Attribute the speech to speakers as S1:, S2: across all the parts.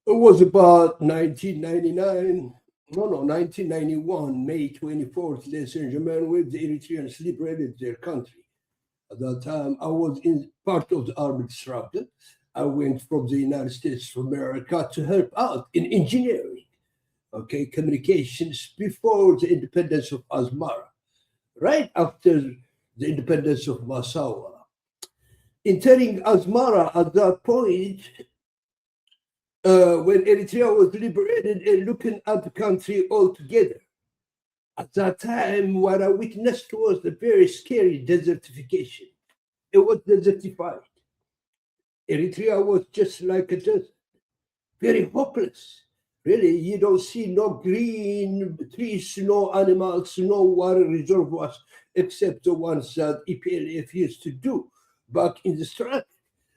S1: It was about 1999, no, 1991, May 24th, ladies and gentlemen, when the Eritreans liberated their country. At that time, I was in part of the armed struggle. I went from the United States of America to help out in engineering, okay, communications before the independence of Asmara, right after the independence of Massawa. Entering Asmara at that point, when Eritrea was liberated and looking at the country altogether. At that time, what I witnessed was a very scary desertification. It was desertified. Eritrea was just like a desert, very hopeless. Really, you don't see no green trees, no animals, no water reservoirs, except the ones that EPLF used to do back in the struggle.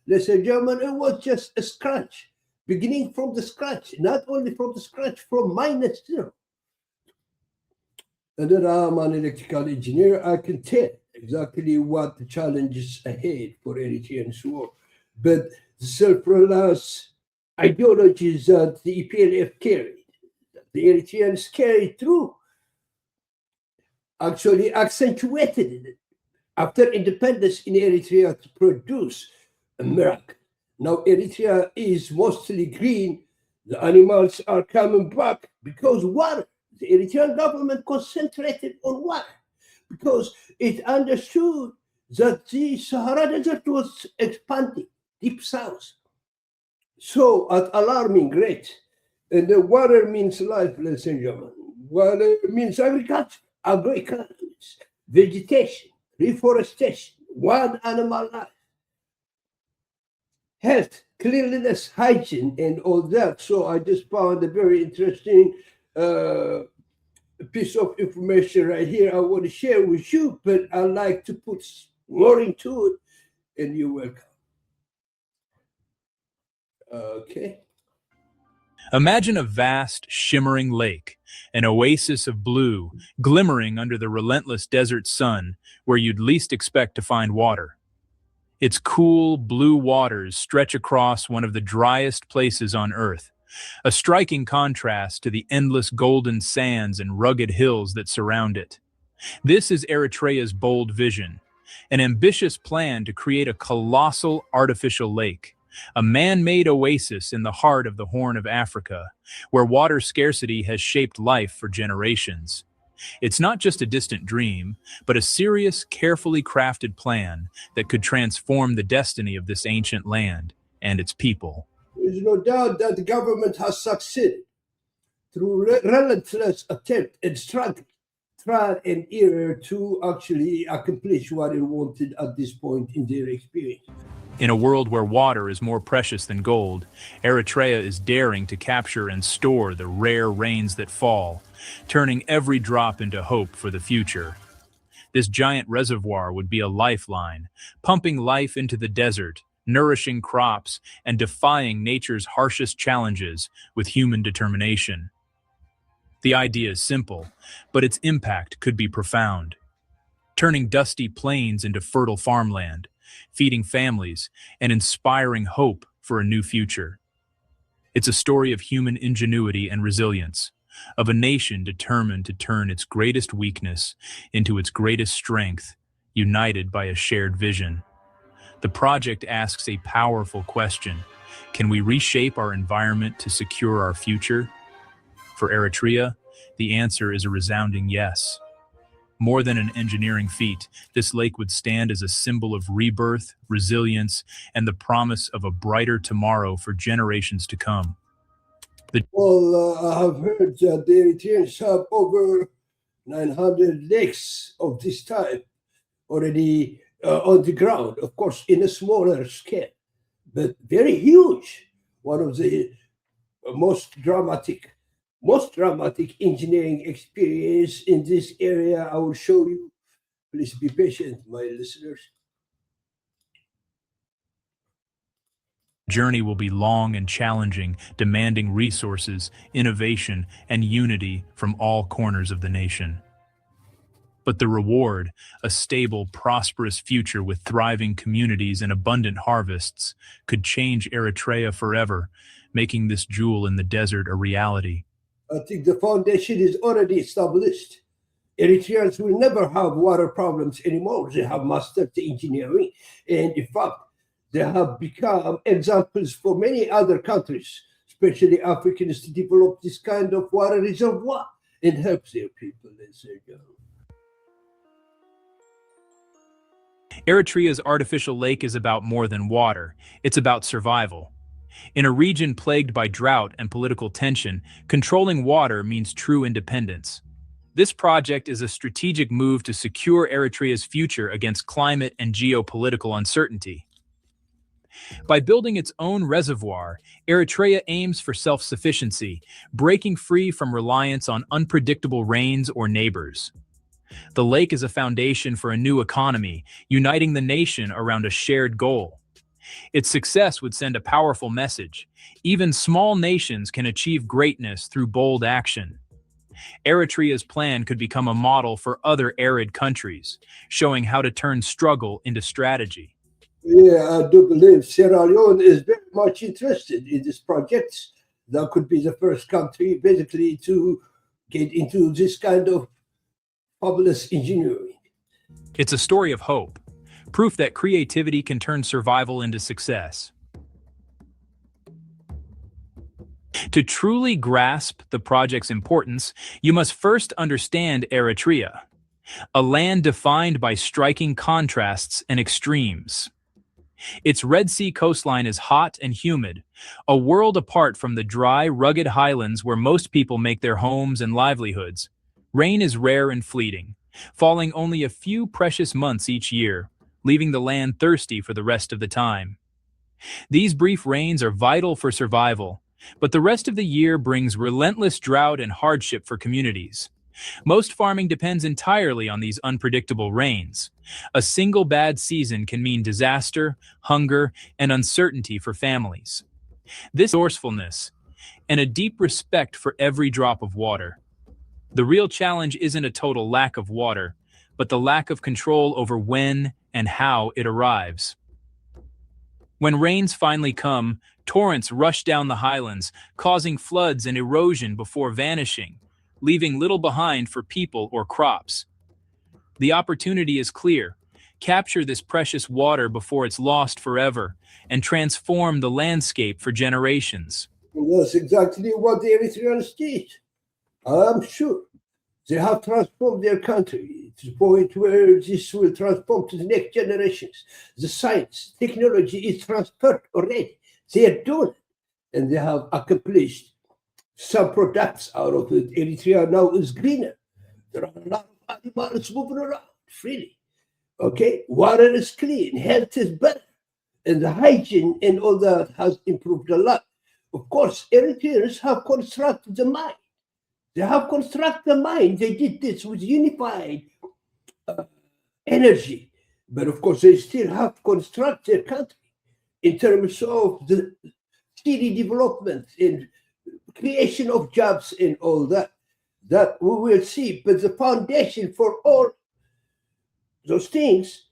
S1: Ladies and gentlemen, it was just a scratch, beginning from the scratch, not only from the scratch, from -0. And then I'm an electrical engineer. I can tell exactly what the challenges ahead for Eritreans were. But the self-reliance ideologies that the EPLF carried, that the Eritreans carried through, actually accentuated it after independence in Eritrea to produce a miracle. Now Eritrea is mostly green. The animals are coming back because water. The Eritrean government concentrated on water because it understood that the Sahara Desert was expanding deep south. So at alarming rate, and the water means life, ladies and gentlemen. Water means agriculture, vegetation, reforestation, wild animal life, health, cleanliness, hygiene, and all that. So I just found a very interesting piece of information right here I want to share with you, but I like to put more into it, and you're welcome. Okay.
S2: Imagine a vast, shimmering lake, an oasis of blue, glimmering under the relentless desert sun where you'd least expect to find water. Its cool, blue waters stretch across one of the driest places on Earth, a striking contrast to the endless golden sands and rugged hills that surround it. This is Eritrea's bold vision, an ambitious plan to create a colossal artificial lake, a man-made oasis in the heart of the Horn of Africa, where water scarcity has shaped life for generations. It's not just a distant dream, but a serious, carefully crafted plan that could transform the destiny of this ancient land and its people.
S1: There's no doubt that the government has succeeded through relentless attempt and struggle, trial and error to actually accomplish what it wanted at this point in their experience.
S2: In a world where water is more precious than gold, Eritrea is daring to capture and store the rare rains that fall, turning every drop into hope for the future. This giant reservoir would be a lifeline, pumping life into the desert, nourishing crops, and defying nature's harshest challenges with human determination. The idea is simple, but its impact could be profound, turning dusty plains into fertile farmland, feeding families, and inspiring hope for a new future. It's a story of human ingenuity and resilience, of a nation determined to turn its greatest weakness into its greatest strength, united by a shared vision. The project asks a powerful question: can we reshape our environment to secure our future? For Eritrea, the answer is a resounding yes. More than an engineering feat, this lake would stand as a symbol of rebirth, resilience, and the promise of a brighter tomorrow for generations to come.
S1: I have heard that the Eritreans have over 900 lakes of this type already on the ground, of course, in a smaller scale, but very huge. One of the most dramatic engineering experience in this area I will show you. Please be patient, my listeners.
S2: The journey will be long and challenging, demanding resources, innovation, and unity from all corners of the nation. But the reward, a stable, prosperous future with thriving communities and abundant harvests, could change Eritrea forever, making this jewel in the desert a reality.
S1: I think the foundation is already established. Eritreans will never have water problems anymore. They have mastered the engineering, and in fact, they have become examples for many other countries, especially Africans, to develop this kind of water reservoir and help their people as they go.
S2: Eritrea's artificial lake is about more than water. It's about survival. In a region plagued by drought and political tension, controlling water means true independence. This project is a strategic move to secure Eritrea's future against climate and geopolitical uncertainty. By building its own reservoir, Eritrea aims for self-sufficiency, breaking free from reliance on unpredictable rains or neighbors. The lake is a foundation for a new economy, uniting the nation around a shared goal. Its success would send a powerful message. Even small nations can achieve greatness through bold action. Eritrea's plan could become a model for other arid countries, showing how to turn struggle into strategy.
S1: Yeah, I do believe Sierra Leone is very much interested in this project. That could be the first country basically to get into this kind of fabulous engineering.
S2: It's a story of hope, proof that creativity can turn survival into success. To truly grasp the project's importance, you must first understand Eritrea, a land defined by striking contrasts and extremes. Its Red Sea coastline is hot and humid, a world apart from the dry, rugged highlands where most people make their homes and livelihoods. Rain is rare and fleeting, falling only a few precious months each year, leaving the land thirsty for the rest of the time. These brief rains are vital for survival, but the rest of the year brings relentless drought and hardship for communities. Most farming depends entirely on these unpredictable rains. A single bad season can mean disaster, hunger, and uncertainty for families. This resourcefulness and a deep respect for every drop of water. The real challenge isn't a total lack of water, but the lack of control over when and how it arrives. When rains finally come, torrents rush down the highlands, causing floods and erosion before vanishing, leaving little behind for people or crops. The opportunity is clear. Capture this precious water before it's lost forever, and transform the landscape for generations.
S1: That's exactly what the Eritreans did. I'm sure they have transformed their country to the point where this will transform to the next generations. The science, technology is transferred already. They are doing it, and they have accomplished some products out of it. Eritrea now is greener. There are a lot of animals moving around freely. Okay, water is clean, health is better, and the hygiene and all that has improved a lot. Of course, Eritreans have constructed the mind. They have constructed the mind. They did this with unified energy. But of course, they still have to construct their country in terms of the steady development and creation of jobs and all that. That we will see. But the foundation for all those things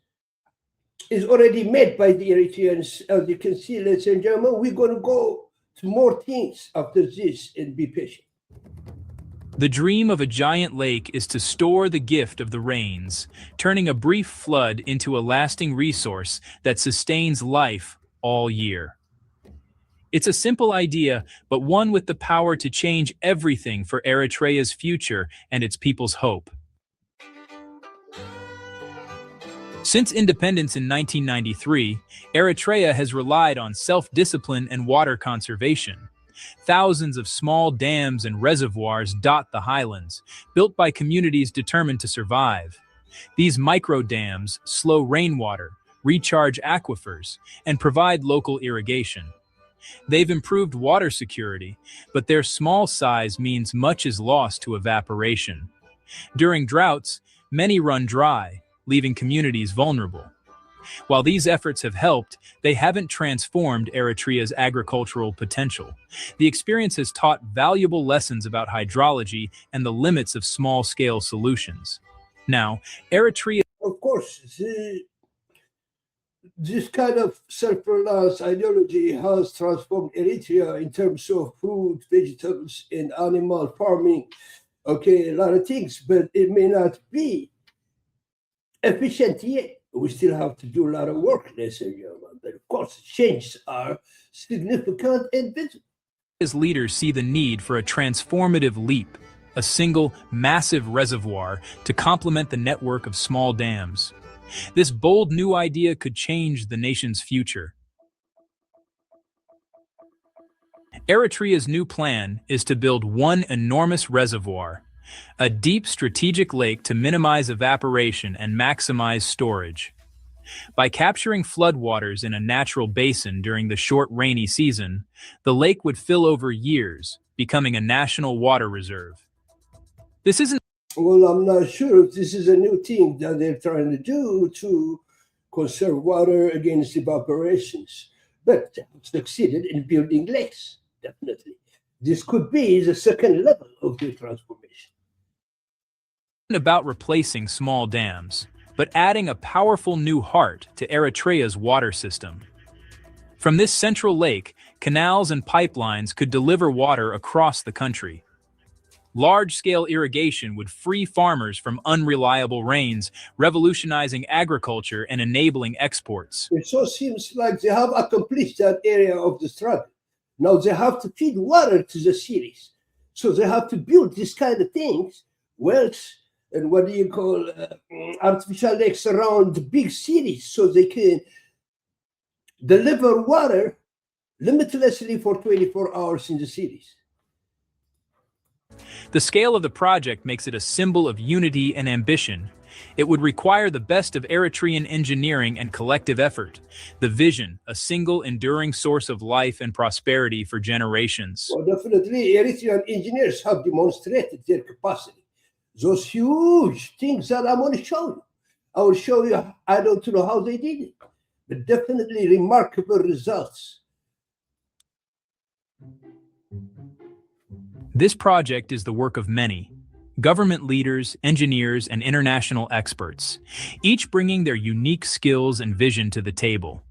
S1: is already made by the Eritreans. As you can see, ladies and gentlemen, we're going to go to more things after this and be patient.
S2: The dream of a giant lake is to store the gift of the rains, turning a brief flood into a lasting resource that sustains life all year. It's a simple idea, but one with the power to change everything for Eritrea's future and its people's hope. Since independence in 1993, Eritrea has relied on self-discipline and water conservation. Thousands of small dams and reservoirs dot the highlands, built by communities determined to survive. These micro-dams slow rainwater, recharge aquifers, and provide local irrigation. They've improved water security, but their small size means much is lost to evaporation. During droughts, many run dry, leaving communities vulnerable. While these efforts have helped, they haven't transformed Eritrea's agricultural potential. The experience has taught valuable lessons about hydrology and the limits of small-scale solutions. Now, Eritrea...
S1: Of course, This kind of self-reliance ideology has transformed Eritrea in terms of food, vegetables, and animal farming. Okay, a lot of things, but it may not be efficient yet. We still have to do a lot of work, ladies and gentlemen. But of course, changes are significant and visible.
S2: As leaders see the need for a transformative leap, a single, massive reservoir to complement the network of small dams. This bold new idea could change the nation's future. Eritrea's new plan is to build one enormous reservoir, a deep strategic lake to minimize evaporation and maximize storage. By capturing floodwaters in a natural basin during the short rainy season, the lake would fill over years, becoming a national water reserve. This isn't
S1: Well, I'm not sure if this is a new thing that they're trying to do to conserve water against evaporations, but they have succeeded in building lakes, definitely. This could be the second level of the transformation.
S2: about replacing small dams, but adding a powerful new heart to Eritrea's water system. From this central lake, canals and pipelines could deliver water across the country. Large-scale irrigation would free farmers from unreliable rains, revolutionizing agriculture and enabling exports.
S1: It so seems like they have accomplished that area of the struggle. Now they have to feed water to the cities. So they have to build this kind of things, wells, and what do you call artificial lakes around the big cities so they can deliver water limitlessly for 24 hours in the cities.
S2: The scale of the project makes it a symbol of unity and ambition. It would require the best of Eritrean engineering and collective effort. The vision, a single enduring source of life and prosperity for generations.
S1: Well, definitely, Eritrean engineers have demonstrated their capacity. Those huge things that I'm going to show you. I will show you, I don't know how they did it, but definitely remarkable results.
S2: This project is the work of many government leaders, engineers, and international experts, each bringing their unique skills and vision to the table.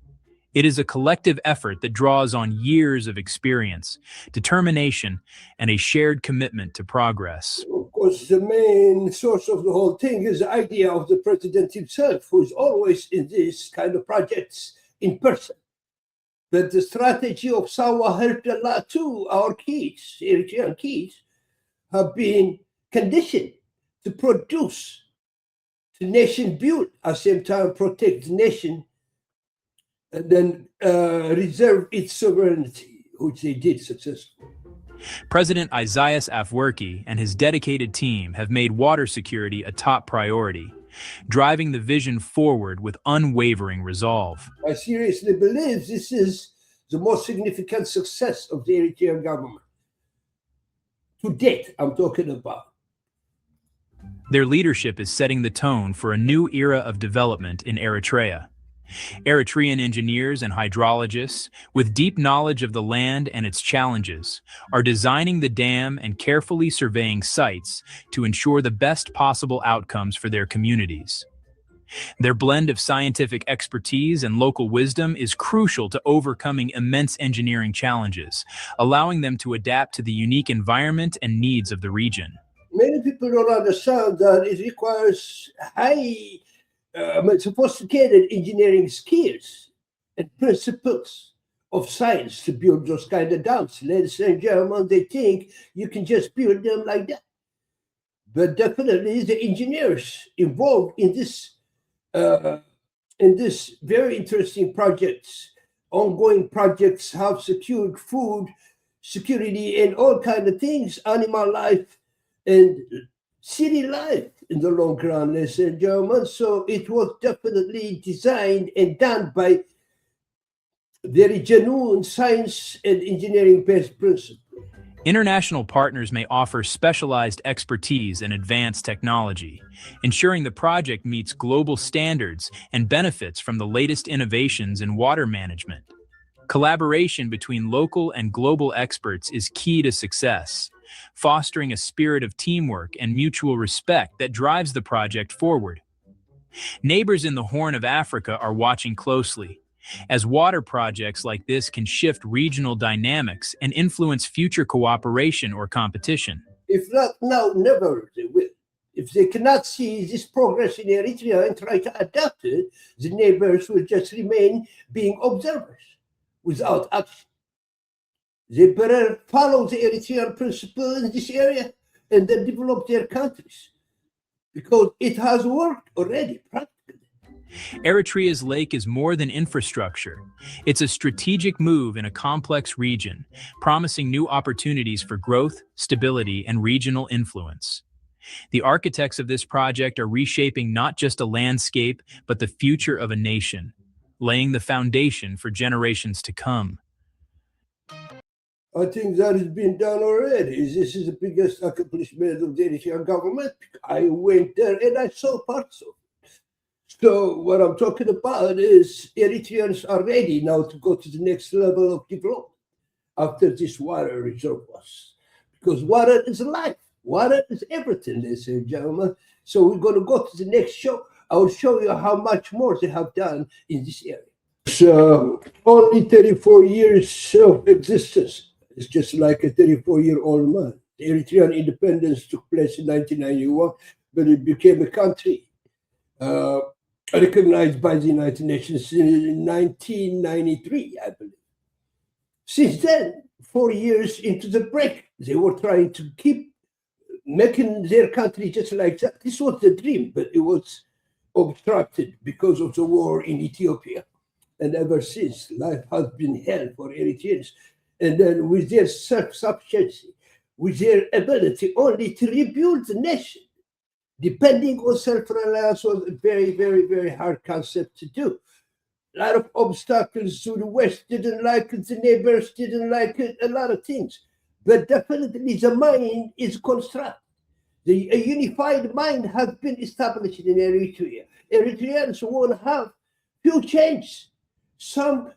S2: It is a collective effort that draws on years of experience, determination, and a shared commitment to progress.
S1: Of course, the main source of the whole thing is the idea of the president himself, who is always in these kind of projects in person. But the strategy of Sawa helped a lot too. Our kids, Eritrean kids, have been conditioned to produce, the nation build, at the same time protect the nation, and then reserve its sovereignty, which they did successfully.
S2: President Isaias Afwerki and his dedicated team have made water security a top priority, driving the vision forward with unwavering resolve.
S1: I seriously believe this is the most significant success of the Eritrean government. To date, I'm talking about.
S2: Their leadership is setting the tone for a new era of development in Eritrea. Eritrean engineers and hydrologists, with deep knowledge of the land and its challenges, are designing the dam and carefully surveying sites to ensure the best possible outcomes for their communities. Their blend of scientific expertise and local wisdom is crucial to overcoming immense engineering challenges, allowing them to adapt to the unique environment and needs of the region.
S1: Many people don't understand that it requires high, sophisticated engineering skills and principles of science to build those kind of dams. Ladies and gentlemen, they think you can just build them like that. But definitely the engineers involved in this very interesting projects, ongoing projects, have secured food security and all kind of things, animal life and city life in the long run, ladies and gentlemen. So it was definitely designed and done by very genuine science and engineering-based principles.
S2: International partners may offer specialized expertise and advanced technology, ensuring the project meets global standards and benefits from the latest innovations in water management. Collaboration between local and global experts is key to success, fostering a spirit of teamwork and mutual respect that drives the project forward. Neighbors in the Horn of Africa are watching closely, as water projects like this can shift regional dynamics and influence future cooperation or competition.
S1: If not now, never they will. If they cannot see this progress in Eritrea and try to adapt it, the neighbors will just remain being observers without action. They better follow the Eritrean principle in this area and then develop their countries, because it has worked already practically.
S2: Eritrea's lake is more than infrastructure. It's a strategic move in a complex region, promising new opportunities for growth, stability, and regional influence. The architects of this project are reshaping not just a landscape, but the future of a nation, laying the foundation for generations to come.
S1: I think that has been done already. This is the biggest accomplishment of the Eritrean government. I went there and I saw parts of it. So what I'm talking about is Eritreans are ready now to go to the next level of development after this water reservoirs. Because water is life. Water is everything, ladies and gentlemen. So we're going to go to the next show. I will show you how much more they have done in this area. So only 34 years of existence. It's just like a 34-year-old man. The Eritrean independence took place in 1991, but it became a country recognized by the United Nations in 1993, I believe. Since then, 4 years into the break, they were trying to keep making their country just like that. This was the dream, but it was obstructed because of the war in Ethiopia. And ever since, life has been hell for Eritreans. And then with their self-sufficiency, with their ability only to rebuild the nation, depending on self-reliance was a very, very, very hard concept to do. A lot of obstacles to the West didn't like it, the neighbors didn't like it, a lot of things. But definitely the mind is constructed. A unified mind has been established in Eritrea. Eritreans won't have few changes, some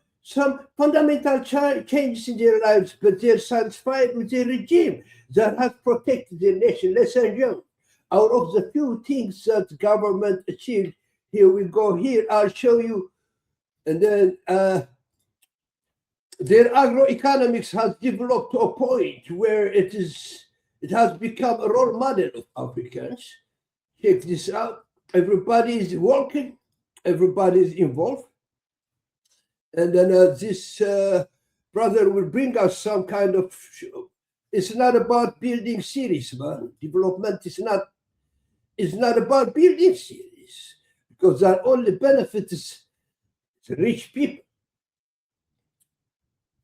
S1: fundamental changes in their lives, but they're satisfied with the regime that has protected their nation. Ladies and gentlemen, out of the few things that the government achieved, here we go. Here, I'll show you. And then their agroeconomics has developed to a point where it has become a role model of Africans. Check this out. Everybody is working, everybody is involved. And then this brother will bring us some kind of show. It's not about building cities, man. Development is not about building cities, because that only benefits the rich people.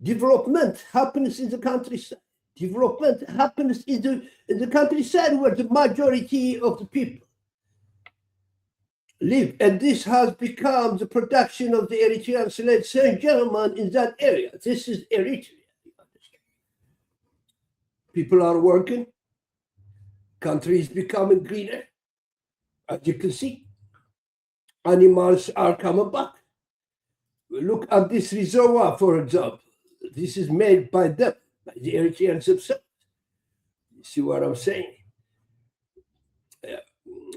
S1: Development happens in the countryside. Development happens in the countryside where the majority of the people live. And this has become the production of the Eritreans, ladies and gentlemen, in that area. This is Eritrea. People are working. Country is becoming greener. As you can see, animals are coming back. Look at this reservoir, for example. This is made by them, by the Eritreans themselves. You see what I'm saying? Yeah.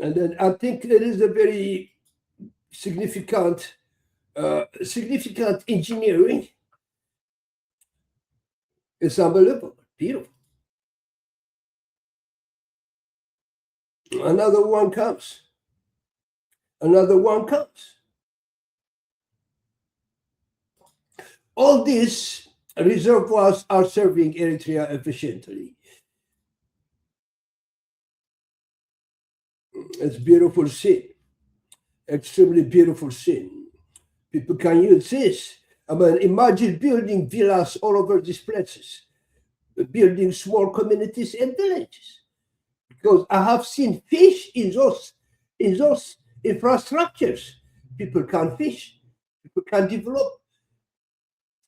S1: And then I think there is a very significant engineering. It's unbelievable, beautiful. Another one comes. Another one comes. All these reservoirs are serving Eritrea efficiently. It's beautiful scene, extremely beautiful scene. People can use this. I mean, imagine building villas all over these places, building small communities and villages. Because I have seen fish in those infrastructures. People can fish. People can develop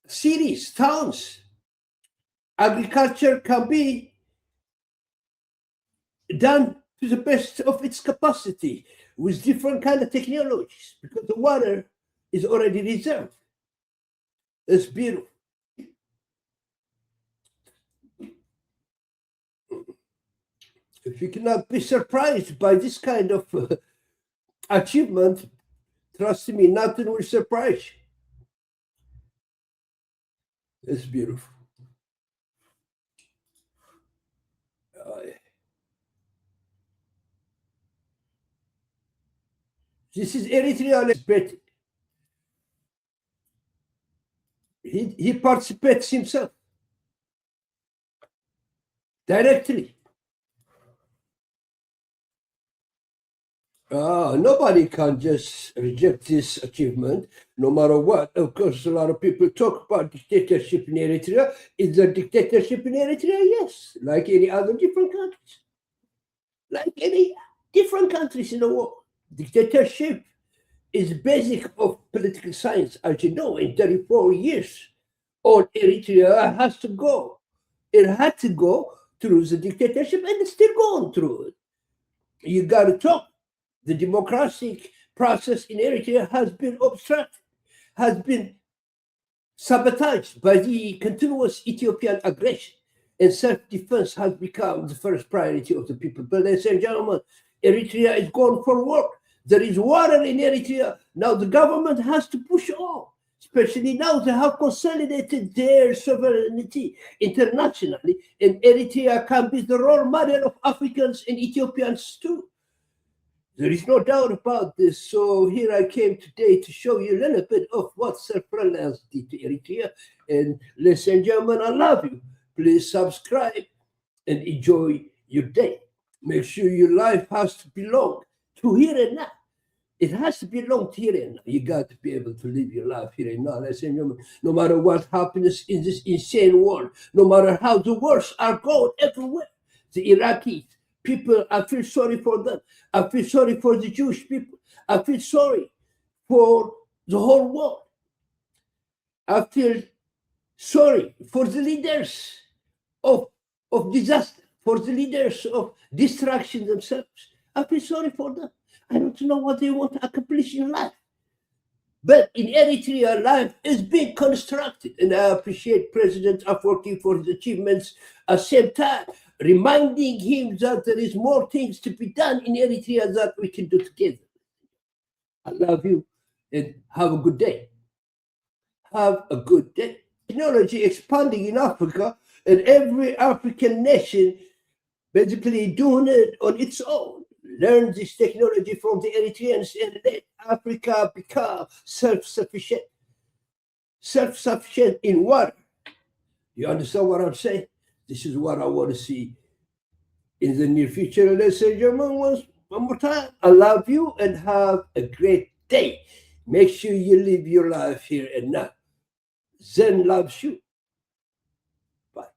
S1: cities, towns. Agriculture can be done to the best of its capacity with different kind of technologies, because the water is already reserved. It's beautiful. If you cannot be surprised by this kind of achievement, trust me, nothing will surprise you. It's beautiful. This is Eritrea, but he participates himself directly. Nobody can just reject this achievement, no matter what. Of course, a lot of people talk about dictatorship in Eritrea. Is there dictatorship in Eritrea? Yes, like any other different countries. Like any different countries in the world. Dictatorship is basic of political science. As you know, in 34 years, all Eritrea has to go. It had to go through the dictatorship, and it's still going through it. You got to talk. The democratic process in Eritrea has been obstructed, has been sabotaged by the continuous Ethiopian aggression, and self-defense has become the first priority of the people. But ladies and gentlemen, Eritrea is going forward. There is water in Eritrea. Now the government has to push on, especially now they have consolidated their sovereignty internationally, and Eritrea can be the role model of Africans and Ethiopians too. There is no doubt about this. So here I came today to show you a little bit of what Self-Reliance did to Eritrea. And ladies and gentlemen, I love you. Please subscribe and enjoy your day. Make sure your life has to belong to here and now. It has to belong to here and now. You got to be able to live your life here and now. Ladies and gentlemen, no matter what happens in this insane world, no matter how the wars are going everywhere, the Iraqis, people, I feel sorry for them. I feel sorry for the Jewish people. I feel sorry for the whole world. I feel sorry for the leaders of disaster, for the leaders of destruction themselves. I feel sorry for them. I don't know what they want to accomplish in life. But in Eritrea, life is being constructed. And I appreciate President Afwerki for his achievements. At the same time, reminding him that there is more things to be done in Eritrea that we can do together. I love you and have a good day. Have a good day. Technology expanding in Africa, and every African nation basically doing it on its own. Learn this technology from the Eritreans and let Africa become self-sufficient. Self-sufficient in water. You understand what I'm saying? This is what I want to see in the near future. Ladies and gentlemen, one more time, I love you and have a great day. Make sure you live your life here and now. Zen loves you. Bye.